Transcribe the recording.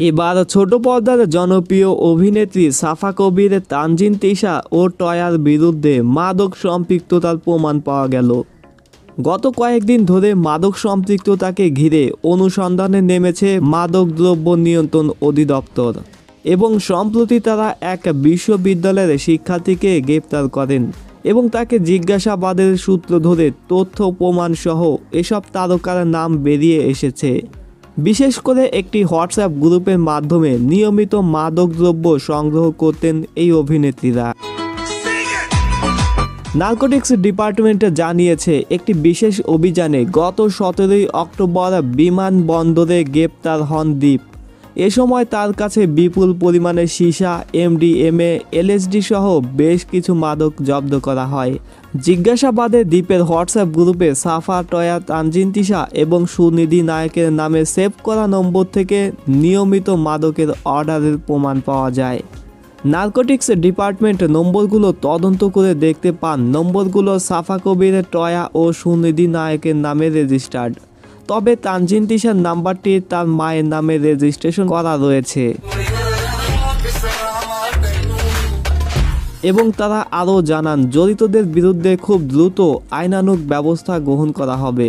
এবার ছোট পর্দার জনপ্রিয় অভিনেত্রী সাফা কবির, তানজিন তিশা ও টয়ার বিরুদ্ধে মাদক সম্পৃক্ততার প্রমাণ পাওয়া গেল। গত কয়েকদিন ধরে মাদক সম্পৃক্ততাকে ঘিরে অনুসন্ধানে নেমেছে মাদকদ্রব্য নিয়ন্ত্রণ অধিদপ্তর এবং সম্প্রতি তারা এক বিশ্ববিদ্যালয়ের শিক্ষার্থীকে গ্রেপ্তার করেন এবং তাকে জিজ্ঞাসাবাদের সূত্র ধরে তথ্য প্রমাণ সহ এসব তারকার নাম বেরিয়ে এসেছে। বিশেষ করে একটি হোয়াটসঅ্যাপ গ্রুপের মাধ্যমে নিয়মিত মাদকদ্রব্য সংগ্রহ করতেন এই অভিনেত্রীরা। নার্কোটিক্স ডিপার্টমেন্টে জানিয়েছে একটি বিশেষ অভিযানে গত 17 অক্টোবর বিমানবন্দরে গ্রেপ্তার হন দীপ। এ সময় তার কাছে বিপুল পরিমাণে সীসা, এমডিএমএ, এলএসডি সহ বেশ কিছু মাদক জব্দ করা হয়। জিজ্ঞাসাবাদে দীপের হোয়াটসঅ্যাপ গ্রুপে সাফা, টয়া, তানজিন তিশা এবং সুনিধি নায়কের নামে সেভ করা নম্বর থেকে নিয়মিত মাদকের অর্ডারের প্রমাণ পাওয়া যায়। নার্কোটিক্স ডিপার্টমেন্ট নম্বরগুলো তদন্ত করে দেখতে পান নম্বরগুলো সাফা কবির, টয়া ও সুনিধি নায়কের নামে রেজিস্টার্ড, তবে তানজিন তিশার নাম্বারটি তার মায়ের নামে রেজিস্ট্রেশন করা রয়েছে। এবং তারা আরও জানান জড়িতদের বিরুদ্ধে খুব দ্রুত আইনানুগ ব্যবস্থা গ্রহণ করা হবে।